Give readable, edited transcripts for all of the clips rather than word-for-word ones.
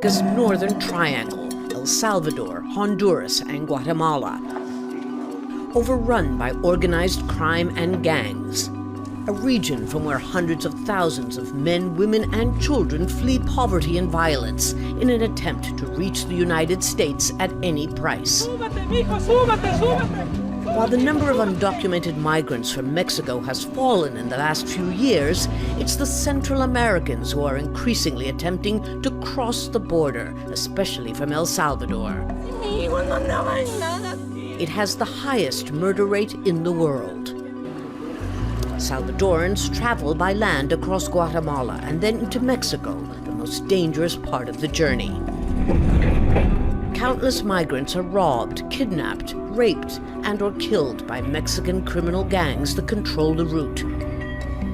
America's northern triangle, El Salvador, Honduras, and Guatemala. Overrun by organized crime and gangs. A region from where hundreds of thousands of men, women, and children flee poverty and violence in an attempt to reach the United States at any price. While the number of undocumented migrants from Mexico has fallen in the last few years, it's the Central Americans who are increasingly attempting to cross the border, especially from El Salvador. It has the highest murder rate in the world. Salvadorans travel by land across Guatemala and then into Mexico, the most dangerous part of the journey. Countless migrants are robbed, kidnapped, raped, and/or killed by Mexican criminal gangs that control the route.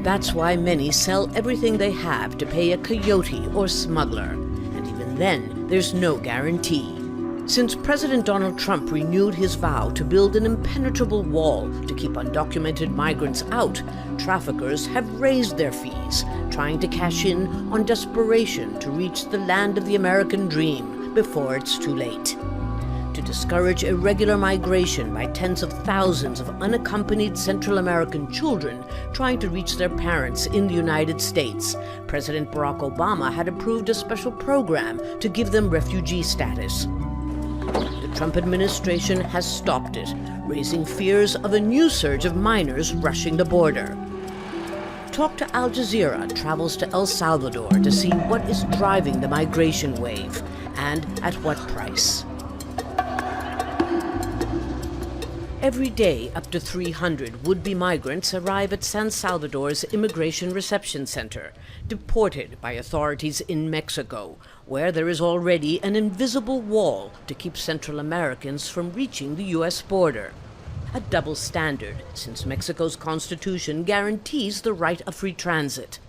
That's why many sell everything they have to pay a coyote or smuggler, and even then, there's no guarantee. Since President Donald Trump renewed his vow to build an impenetrable wall to keep undocumented migrants out, traffickers have raised their fees, trying to cash in on desperation to reach the land of the American dream before it's too late. To discourage irregular migration by tens of thousands of unaccompanied Central American children trying to reach their parents in the United States, President Barack Obama had approved a special program to give them refugee status. The Trump administration has stopped it, raising fears of a new surge of minors rushing the border. Talk to Al Jazeera travels to El Salvador to see what is driving the migration wave and at what price. Every day, up to 300 would-be migrants arrive at San Salvador's Immigration Reception Center, deported by authorities in Mexico, where there is already an invisible wall to keep Central Americans from reaching the U.S. border. A double standard, since Mexico's constitution guarantees the right of free transit.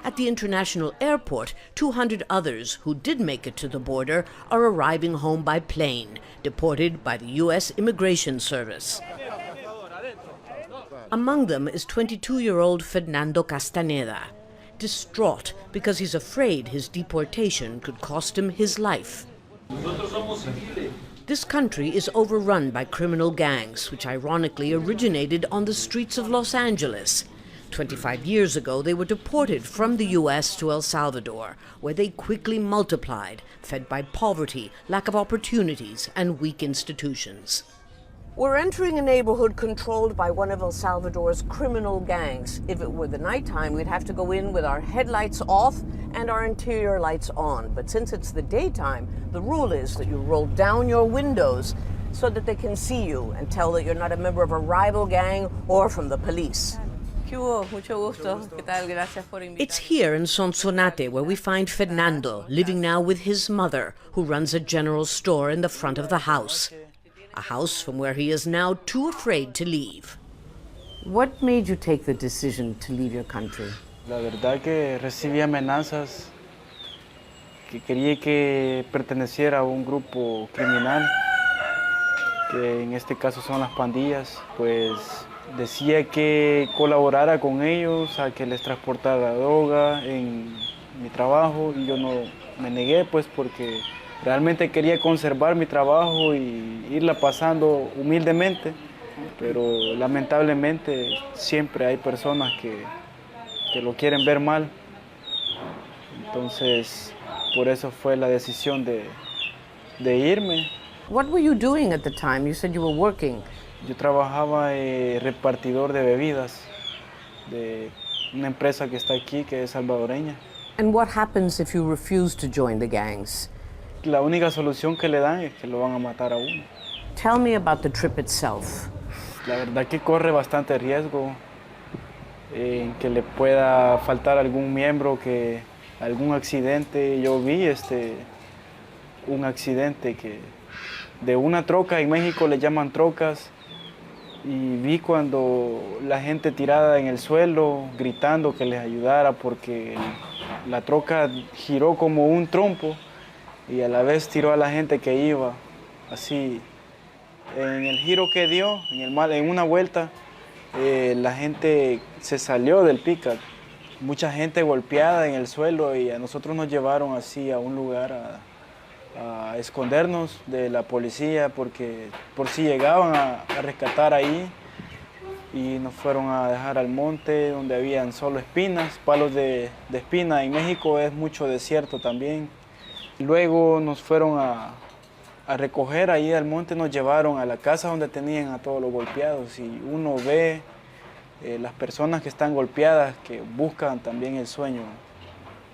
At the international airport, 200 others who did make it to the border are arriving home by plane, deported by the U.S. Immigration Service. Among them is 22-year-old Fernando Castaneda, distraught because he's afraid his deportation could cost him his life. This country is overrun by criminal gangs, which ironically originated on the streets of Los Angeles. 25 years ago, they were deported from the U.S. to El Salvador, where they quickly multiplied, fed by poverty, lack of opportunities, and weak institutions. We're entering a neighborhood controlled by one of El Salvador's criminal gangs. If it were the nighttime, we'd have to go in with our headlights off and our interior lights on. But since it's the daytime, the rule is that you roll down your windows so that they can see you and tell that you're not a member of a rival gang or from the police. It's here in Sonsonate where we find Fernando, living now with his mother, who runs a general store in the front of the house. A house from where he is now too afraid to leave. What made you take the decision to leave your country? La verdad que recibí amenazas que quería que perteneciera a un grupo criminal, que en este caso son las pandillas, pues decía que colaborara con ellos, a que les transportara droga en mi trabajo, y yo no me negué pues porque realmente quería conservar mi trabajo y irla pasando humildemente, pero lamentablemente siempre hay personas que lo quieren ver mal. Entonces, por eso fue la decisión de irme. What were you doing at the time? You said you were working. Yo trabajaba repartidor de bebidas de una empresa que está aquí, que es salvadoreña. And what happens if you refuse to join the gangs? La única solución que le dan es que lo van a matar a uno. Tell me about the trip itself. La verdad que corre bastante riesgo en que le pueda faltar algún miembro, que algún accidente. Yo vi un accidente de una troca, en México le llaman trocas, y vi cuando la gente tirada en el suelo gritando que les ayudara porque la troca giró como un trompo y a la vez tiró a la gente que iba así. En el giro que dio, en una vuelta, la gente se salió del pickup mucha gente golpeada en el suelo y a nosotros nos llevaron así a un lugar a escondernos de la policía porque por si llegaban a rescatar ahí y nos fueron a dejar al monte donde habían solo espinas, palos de espina. En México es mucho desierto también. Luego nos fueron a recoger ahí al monte, nos llevaron a la casa donde tenían a todos los golpeados y uno ve las personas que están golpeadas, que buscan también el sueño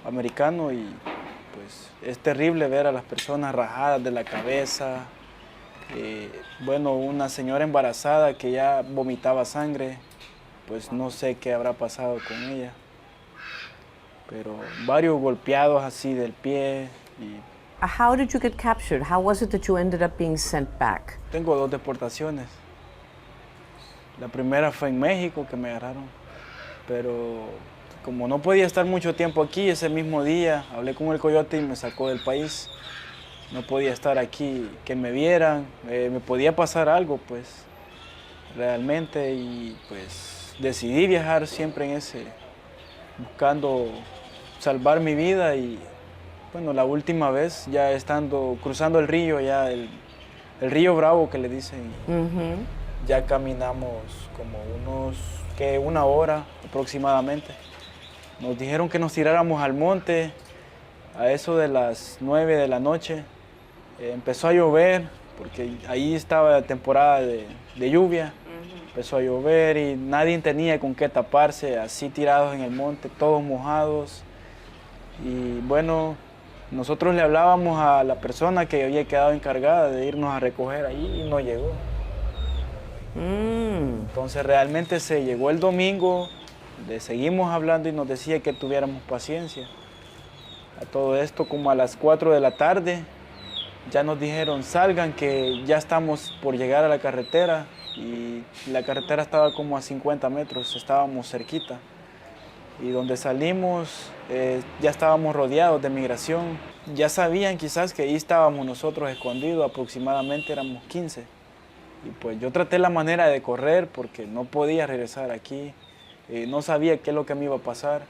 americano y pues es terrible ver a las personas rajadas de la cabeza. Bueno, una señora embarazada que ya vomitaba sangre, pues no sé qué habrá pasado con ella, pero varios golpeados así del pie. How did you get captured? How was it that you ended up being sent back? Tengo 2 deportaciones. La primera fue en México que me agarraron, pero como no podía estar mucho tiempo aquí, ese mismo día hablé con el coyote y me sacó del país. No podía estar aquí, que me vieran, me podía pasar algo, pues, realmente, y pues decidí viajar siempre en buscando salvar mi vida y, bueno, la última vez, ya estando, cruzando el río, ya el río Bravo que le dicen, ya caminamos como una hora aproximadamente. Nos dijeron que nos tiráramos al monte a eso de las 9 de la noche. Empezó a llover, porque ahí estaba temporada de lluvia. Empezó a llover y nadie tenía con qué taparse, así tirados en el monte, todos mojados. Y bueno, nosotros le hablábamos a la persona que había quedado encargada de irnos a recoger ahí y no llegó. Entonces realmente se llegó el domingo, le seguimos hablando y nos decía que tuviéramos paciencia. A todo esto como a las 4 de la tarde, ya nos dijeron salgan que ya estamos por llegar a la carretera y la carretera estaba como a 50 metros, estábamos cerquita. Y donde salimos ya estábamos rodeados de migración. Ya sabían quizás que ahí estábamos nosotros escondidos, aproximadamente éramos 15. Y pues yo traté la manera de correr porque no podía regresar aquí, no sabía qué es lo que me iba a pasar.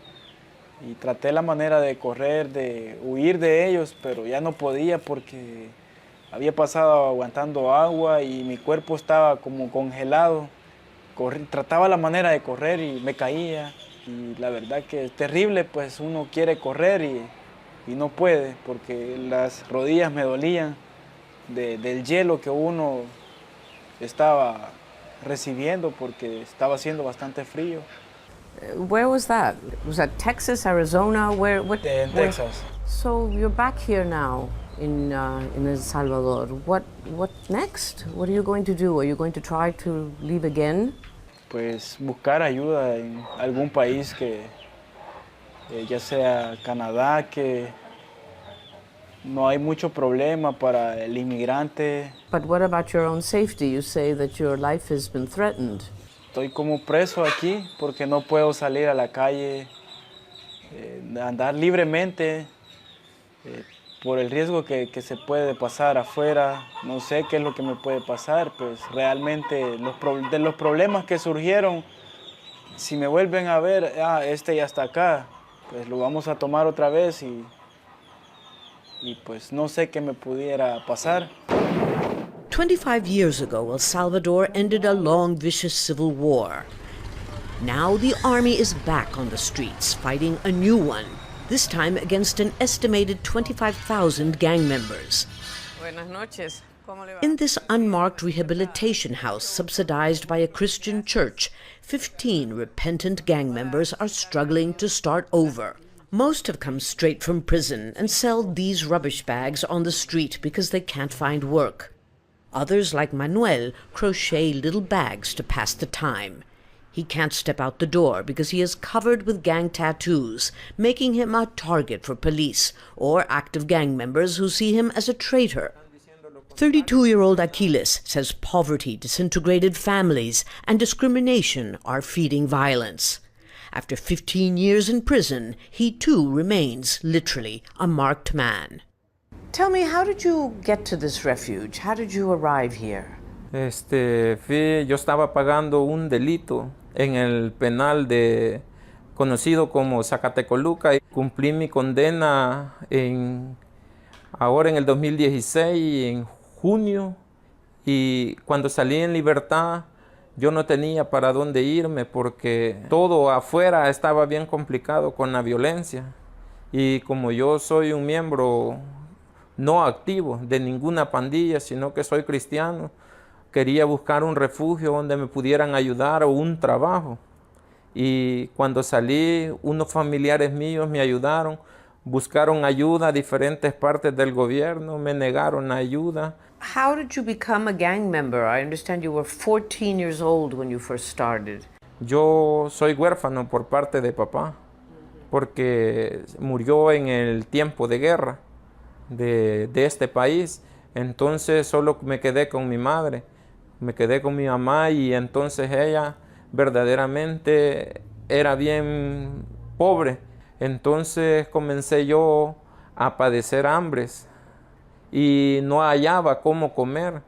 Y traté la manera de correr, de huir de ellos, pero ya no podía porque había pasado aguantando agua y mi cuerpo estaba como congelado. Trataba la manera de correr y me caía. Y la verdad que es terrible, pues uno quiere correr y no puede porque las rodillas me dolían del hielo que uno estaba recibiendo porque estaba haciendo bastante frío. Where was that? Was that Texas, Arizona? En Texas. So you're back here now in El Salvador. What next? What are you going to do? Are you going to try to leave again? Pues buscar ayuda en algún país que ya sea Canadá, que no hay mucho problema para el inmigrante. But what about your own safety? You say that your life has been threatened. Estoy como preso aquí porque no puedo salir a la calle, andar libremente por el riesgo que se puede pasar afuera. No sé qué es lo que me puede pasar, pues realmente de los problemas que surgieron, si me vuelven a ver, este ya está acá, pues lo vamos a tomar otra vez y pues no sé qué me pudiera pasar. 25 years ago, El Salvador ended a long, vicious civil war. Now the army is back on the streets, fighting a new one, this time against an estimated 25,000 gang members. Buenas noches. ¿Cómo le va? In this unmarked rehabilitation house subsidized by a Christian church, 15 repentant gang members are struggling to start over. Most have come straight from prison and sell these rubbish bags on the street because they can't find work. Others, like Manuel, crochet little bags to pass the time. He can't step out the door because he is covered with gang tattoos, making him a target for police or active gang members who see him as a traitor. 32-year-old Aquiles says poverty, disintegrated families, and discrimination are feeding violence. After 15 years in prison, he too remains, literally, a marked man. Tell me, how did you get to this refuge? How did you arrive here? Yo estaba pagando un delito en el penal de conocido como Zacatecoluca. Cumplí mi condena ahora en el 2016, en junio, y cuando salí en libertad yo no tenía para dónde irme porque todo afuera estaba bien complicado con la violencia. Y como yo soy un miembro no activo de ninguna pandilla, sino que soy cristiano, quería buscar un refugio donde me pudieran ayudar o un trabajo. Y cuando salí, unos familiares míos me ayudaron, buscaron ayuda a diferentes partes del gobierno, me negaron la ayuda. How did you become a gang member? I understand you were 14 years old when you first started. Yo soy huérfano por parte de papá, porque murió en el tiempo de guerra de este país. Entonces solo me quedé con mi madre, me quedé con mi mamá, y entonces ella verdaderamente era bien pobre. Entonces comencé yo a padecer hambres y no hallaba cómo comer.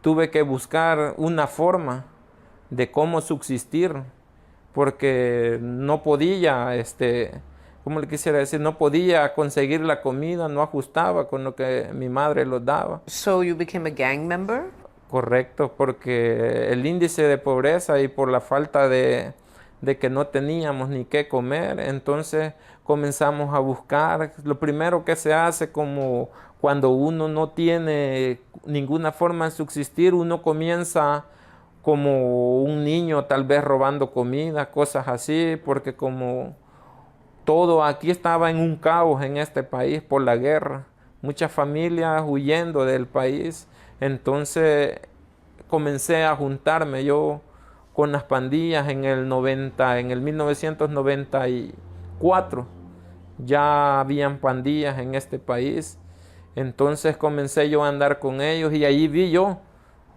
Tuve que buscar una forma de cómo subsistir, porque no podía, ¿cómo le quisiera decir? No podía conseguir la comida, no ajustaba con lo que mi madre los daba. So you became a gang member? Correcto, porque el índice de pobreza y por la falta de que no teníamos ni qué comer, entonces comenzamos a buscar. Lo primero que se hace, como cuando uno no tiene ninguna forma de subsistir, uno comienza como un niño tal vez robando comida, cosas así, porque como todo aquí estaba en un caos en este país por la guerra, muchas familias huyendo del país. Entonces comencé a juntarme yo con las pandillas en el 1994. Ya habían pandillas en este país. Entonces comencé yo a andar con ellos y ahí vi yo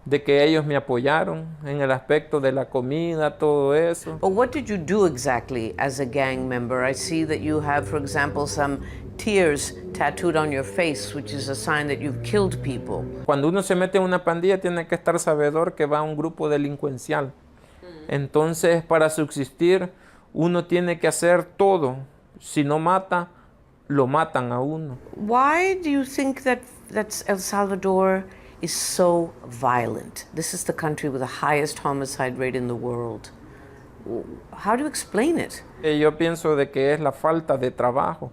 de que ellos me apoyaron en el aspecto de la comida, todo eso. But what did you do exactly as a gang member? I see that you have, for example, some tears tattooed on your face, which is a sign that you've killed people. Cuando uno se mete en una pandilla tiene que estar sabedor que va a un grupo delincuencial. Entonces, para subsistir, uno tiene que hacer todo. Si no mata, lo matan a uno. Why do you think that El Salvador is so violent? This is the country with the highest homicide rate in the world. How do you explain it? Yo pienso de que es la falta de trabajo,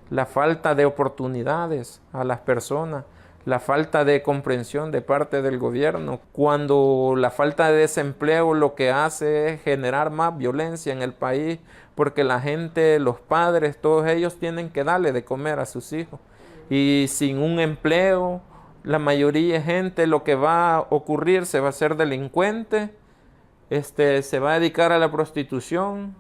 la falta de oportunidades a las personas, la falta de comprensión de parte del gobierno. Cuando la falta de desempleo lo que hace es generar más violencia en el país, porque la gente, los padres, todos ellos tienen que darle de comer a sus hijos. Y sin un empleo, la mayoría de gente lo que va a ocurrir, se va a hacer delincuente, se va a dedicar a la prostitución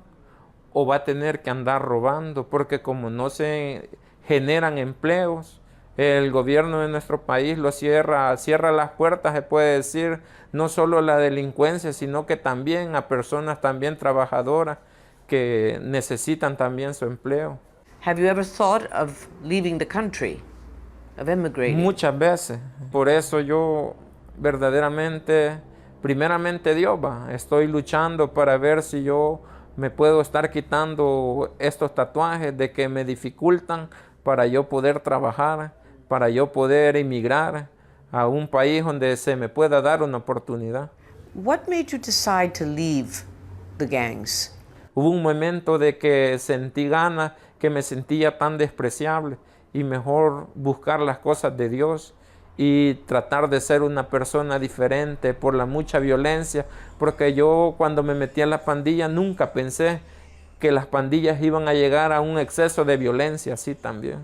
o va a tener que andar robando, porque como no se generan empleos, el gobierno de nuestro país lo cierra las puertas, se puede decir, no solo a la delincuencia, sino que también a personas también trabajadoras que necesitan también su empleo. Have you ever thought of leaving the country, of emigrating? Muchas veces. Por eso yo verdaderamente, primeramente Dios, estoy luchando para ver si yo me puedo estar quitando estos tatuajes de que me dificultan para yo poder trabajar, para yo poder emigrar a un país donde se me pueda dar una oportunidad. What made you decide to leave the gangs? Hubo un momento de que sentí ganas, que me sentía tan despreciable y mejor buscar las cosas de Dios y tratar de ser una persona diferente por la mucha violencia, porque yo cuando me metí a la pandilla nunca pensé que las pandillas iban a llegar a un exceso de violencia así también,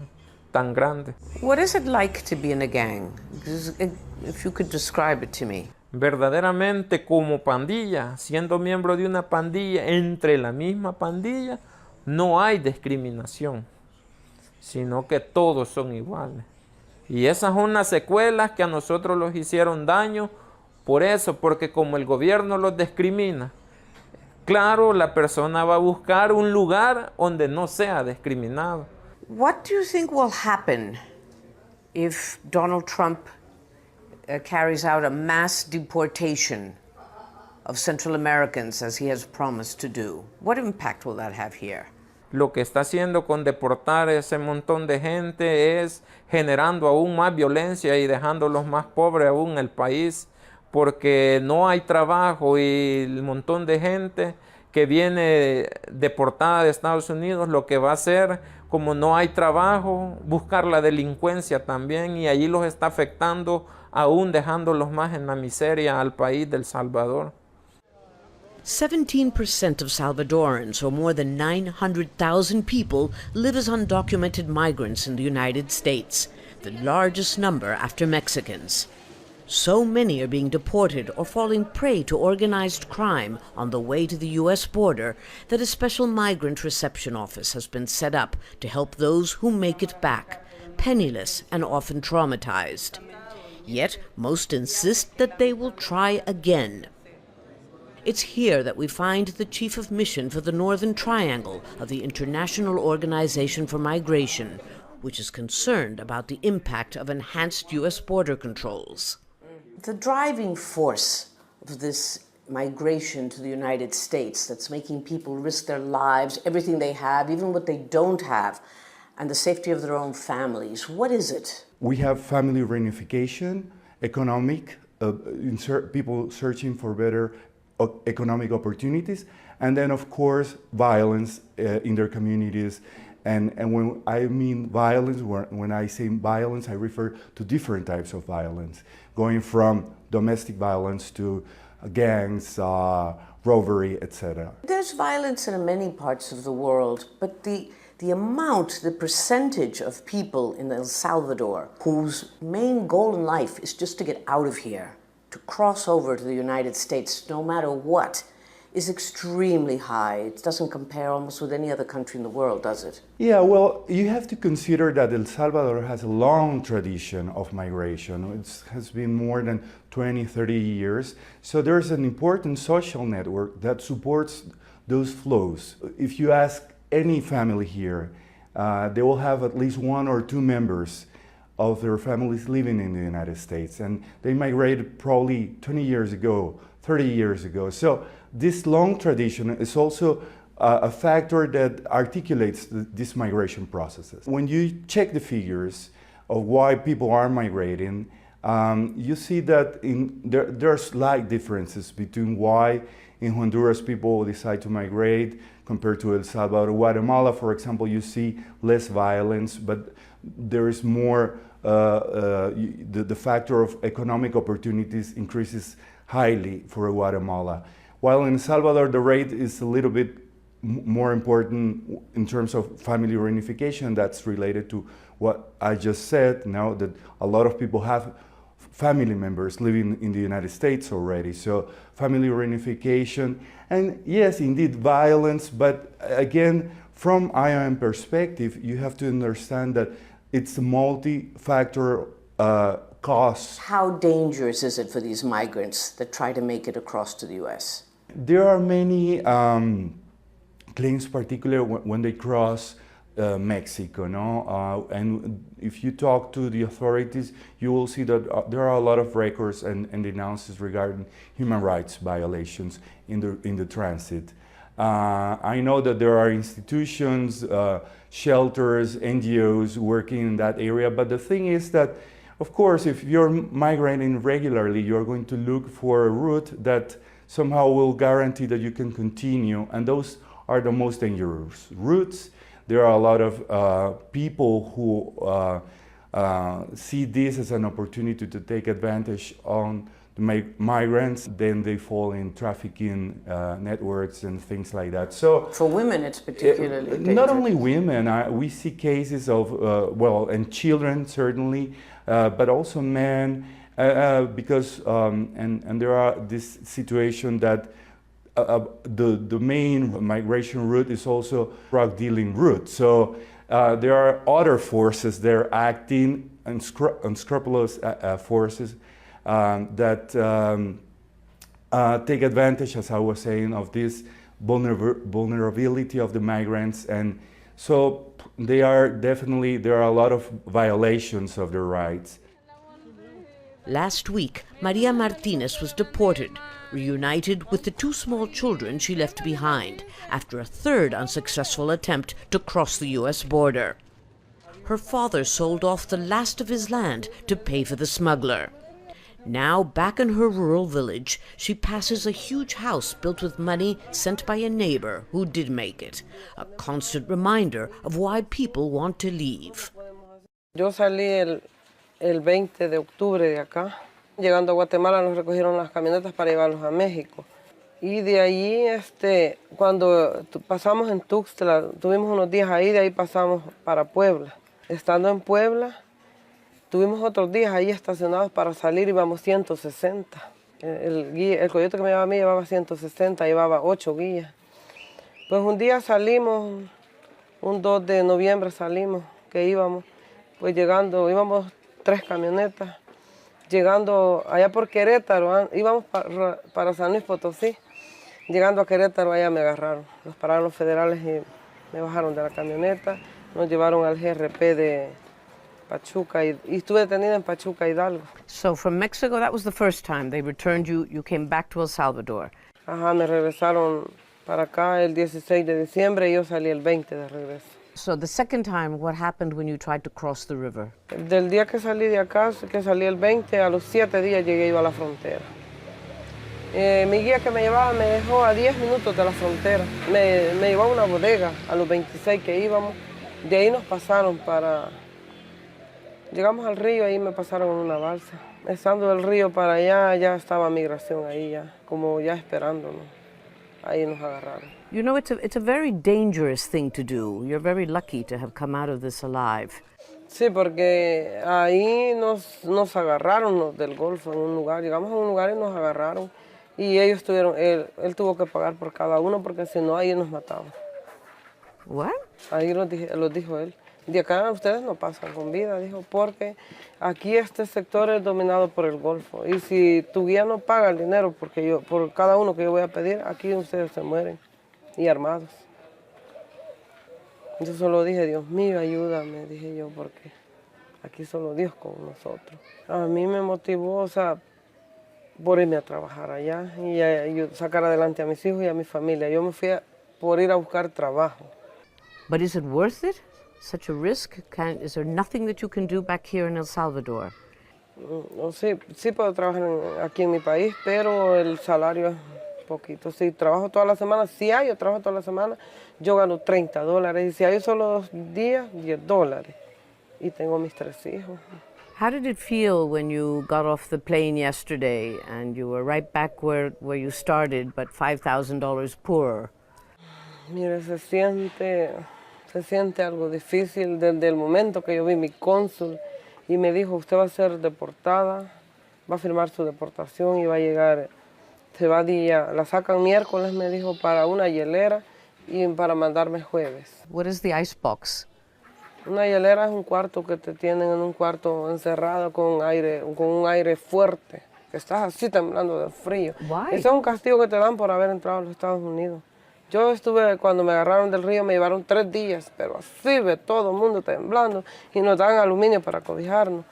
tan grande. What is it like to be in a gang? If you could describe it to me. Verdaderamente como pandilla, siendo miembro de una pandilla, entre la misma pandilla, no hay discriminación, sino que todos son iguales. Y esas son las secuelas que a nosotros los hicieron daño, por eso, porque como el gobierno los discrimina, claro, la persona va a buscar un lugar donde no sea discriminado. What do you think will happen if Donald Trump carries out a mass deportation of Central Americans as he has promised to do. What impact will that have here? Lo que está haciendo con deportar ese montón de gente es generando aún más violencia y dejándolos más pobres aún el país, porque no hay trabajo y el montón de gente que viene deportada de Estados Unidos lo que va a hacer, como no hay trabajo, buscar la delincuencia también, y allí los está afectando, aún dejándolos más en la miseria al país del Salvador. 17% of Salvadorans, or more than 900,000 people, live as undocumented migrants in the United States, the largest number after Mexicans. So many are being deported or falling prey to organized crime on the way to the U.S. border that a special migrant reception office has been set up to help those who make it back, penniless and often traumatized. Yet most insist that they will try again. It's here that we find the Chief of Mission for the Northern Triangle of the International Organization for Migration, which is concerned about the impact of enhanced U.S. border controls. The driving force of this migration to the United States that's making people risk their lives, everything they have, even what they don't have, and the safety of their own families, what is it? We have family reunification, economic, people searching for better economic opportunities, and then of course violence in their communities. And when I mean violence, when I say violence, I refer to different types of violence, going from domestic violence to gangs, robbery, etc. There's violence in many parts of the world, but the amount, the percentage of people in El Salvador whose main goal in life is just to get out of here, to cross over to the United States no matter what, is extremely high. It doesn't compare almost with any other country in the world, does it? Yeah, well, you have to consider that El Salvador has a long tradition of migration. It has been more than 20, 30 years. So there's an important social network that supports those flows. If you ask any family here, they will have at least one or two members of their families living in the United States, and they migrated probably 20 years ago, 30 years ago. So this long tradition is also a factor that articulates these migration processes. When you check the figures of why people are migrating, you see that there are slight differences between why in Honduras people decide to migrate compared to El Salvador. Guatemala, for example, you see less violence, but there is more, the factor of economic opportunities increases highly for Guatemala. While in El Salvador, the rate is a little bit more important in terms of family reunification. That's related to what I just said, now that a lot of people have family members living in the United States already. So family reunification, and yes, indeed, violence, but again, from IOM perspective, you have to understand that it's a multi-factor cause. How dangerous is it for these migrants that try to make it across to the U.S.? There are many claims, particularly when they cross Mexico, no? And if you talk to the authorities, you will see that there are a lot of records and denouncements regarding human rights violations in the transit. I know that there are institutions, shelters, NGOs working in that area, but the thing is that, of course, if you're migrating regularly, you're going to look for a route that somehow will guarantee that you can continue, and those are the most dangerous routes. There are a lot of people who see this as an opportunity to take advantage on the migrants, then they fall in trafficking networks and things like that. So for women, it's particularly dangerous. Not only women, we see cases of, and children certainly, but also men, because, and there are this situation that the main migration route is also drug dealing route. So there are other forces there acting, unscrupulous forces that take advantage, as I was saying, of this vulnerability of the migrants. And so there are a lot of violations of their rights. Last week, Maria Martinez was deported, reunited with the 2 small children she left behind after a 3rd unsuccessful attempt to cross the U.S. border. Her father sold off the last of his land to pay for the smuggler. Now, back in her rural village, she passes a huge house built with money sent by a neighbor who did make it, a constant reminder of why people want to leave. Yo salí el 20 de octubre de acá. Llegando a Guatemala nos recogieron las camionetas para llevarlos a México. Y de allí, cuando pasamos en Tuxtla, tuvimos unos días ahí, de ahí pasamos para Puebla. Estando en Puebla, tuvimos otros días ahí estacionados para salir, íbamos 160. El coyote que me llevaba a mí llevaba 160, llevaba 8 guías. Pues un día salimos, un 2 de noviembre salimos, que íbamos, pues llegando, íbamos 3 camionetas, llegando allá por Querétaro, íbamos para San Luis Potosí. Llegando a Querétaro, allá me agarraron. Nos pararon los federales y me bajaron de la camioneta, nos llevaron al GRP de Pachuca y estuve detenida en Pachuca, Hidalgo. So from Mexico, that was the first time they returned you. You came back to El Salvador. Ajá, me regresaron para acá el 16 de diciembre y yo salí el 20 de regreso. So the second time, what happened when you tried to cross the river? Del día que salí de acá, que salí el 20, a los 7 días llegué yo a la frontera. Mi guía que me llevaba me dejó a 10 minutos de la frontera. Me llevó a una bodega a los 26 que íbamos. De ahí nos pasaron para... Llegamos al río, ahí me pasaron en una balsa. Estando del río para allá, ya estaba migración ahí, ya, como ya esperándonos. Ahí nos agarraron. You know, it's a very dangerous thing to do. You're very lucky to have come out of this alive. Sí, porque ahí nos agarraron del Golfo en un lugar. Llegamos a un lugar y nos agarraron. Y ellos tuvieron, él tuvo que pagar por cada uno porque si no, ahí nos mataban. What? Ahí lo dijo él. De acá ustedes no pasan con vida, dijo, porque aquí este sector es dominado por el Golfo. Y si tu guía no paga el dinero por cada uno que yo voy a pedir, aquí ustedes se mueren y armados. Yo solo dije, Dios mío, ayúdame, dije yo, porque aquí solo Dios con nosotros. A mí me motivó, o sea, por irme a trabajar allá y sacar adelante a mis hijos y a mi familia. Yo me fui por ir a buscar trabajo. But is it worth it? Such a risk? Is there nothing that you can do back here in El Salvador? Sí puedo trabajar aquí en mi país, pero el salario es poquito. Si trabajo toda la semana, yo trabajo toda la semana, yo gano $30. Y si hay solo 2 días, $10. Y tengo mis 3 hijos. How did it feel when you got off the plane yesterday and you were right back where you started, but $5,000 poorer? Mire, se siente algo difícil desde el momento que yo vi mi cónsul y me dijo, usted va a ser deportada, va a firmar su deportación y va a llegar, la sacan miércoles, me dijo, para una hielera y para mandarme jueves. What is the icebox? Una hielera es un cuarto que te tienen en un cuarto encerrado con un aire fuerte, que estás así temblando de frío. Why? Ese es un castigo que te dan por haber entrado a los Estados Unidos. Yo estuve, cuando me agarraron del río, me llevaron 3 días, pero así ve todo el mundo temblando y nos dan aluminio para cobijarnos.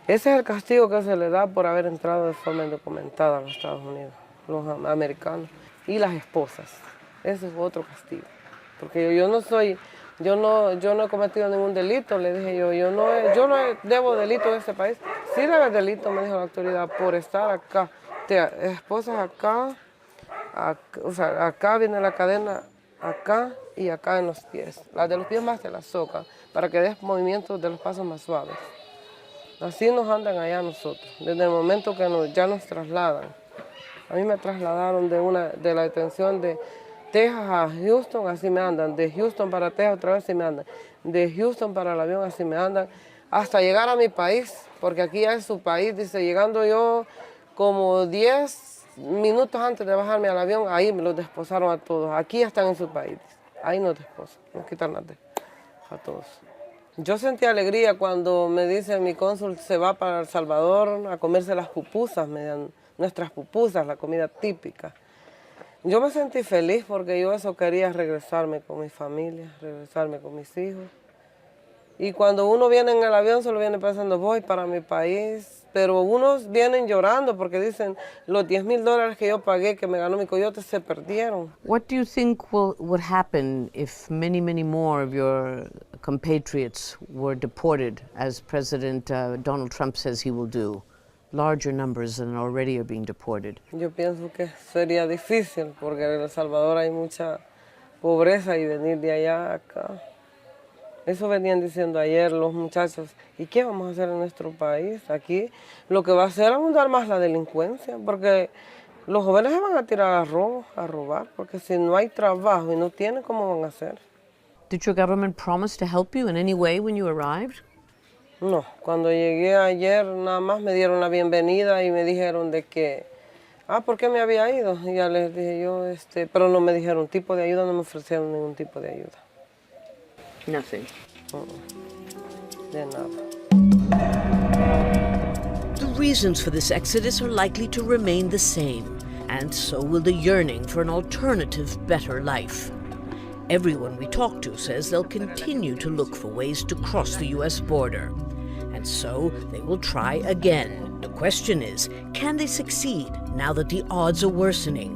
Ese es el castigo que se le da por haber entrado de forma indocumentada a los Estados Unidos, los americanos. Y las esposas, ese es otro castigo. Porque yo no he cometido ningún delito, le dije yo no debo delito en este país. Sí debes delito, me dijo la autoridad, por estar acá. Esposas acá. O sea, acá viene la cadena, acá y acá en los pies. Las de los pies más te las socan, para que des movimientos de los pasos más suaves. Así nos andan allá nosotros, desde el momento que ya nos trasladan. A mí me trasladaron de la detención de Texas a Houston, así me andan. De Houston para Texas otra vez así me andan. De Houston para el avión así me andan. Hasta llegar a mi país, porque aquí ya es su país. Dice, llegando yo como 10 minutos antes de bajarme al avión, ahí me los desposaron a todos. Aquí están en su país. Ahí nos desposan, nos quitan a todos. Yo sentí alegría cuando me dice mi cónsul se va para El Salvador a comerse las pupusas, nuestras pupusas, la comida típica. Yo me sentí feliz porque yo eso quería regresarme con mi familia, regresarme con mis hijos. Y cuando uno viene en el avión, se lo viene pensando, voy para mi país. Pero unos vienen llorando porque dicen, los $10,000 que yo pagué, que me ganó mi coyote, se perdieron. What do you think would happen if many, many more of your compatriots were deported, as President Donald Trump says he will do? Larger numbers than already are being deported. Yo pienso que sería difícil porque en El Salvador hay mucha pobreza y venir de allá a acá. Eso venían diciendo ayer los muchachos. ¿Y qué vamos a hacer en nuestro país? Aquí lo que va a hacer es abundar más la delincuencia, porque los jóvenes se van a tirar a robar, porque si no hay trabajo y no tienen, ¿cómo van a hacer? Did your government promise to help you in any way when you arrived? No, cuando llegué ayer nada más me dieron la bienvenida y me dijeron de que, ¿por qué me había ido? Y ya les dije yo, pero no me dijeron tipo de ayuda, no me ofrecieron ningún tipo de ayuda. Nothing. De nada. The reasons for this exodus are likely to remain the same, and so will the yearning for an alternative, better life. Everyone we talk to says they'll continue to look for ways to cross the U.S. border. And so they will try again. The question is, can they succeed now that the odds are worsening?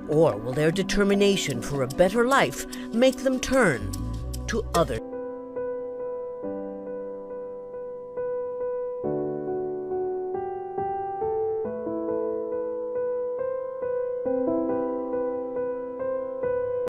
Or will their determination for a better life make them turn to other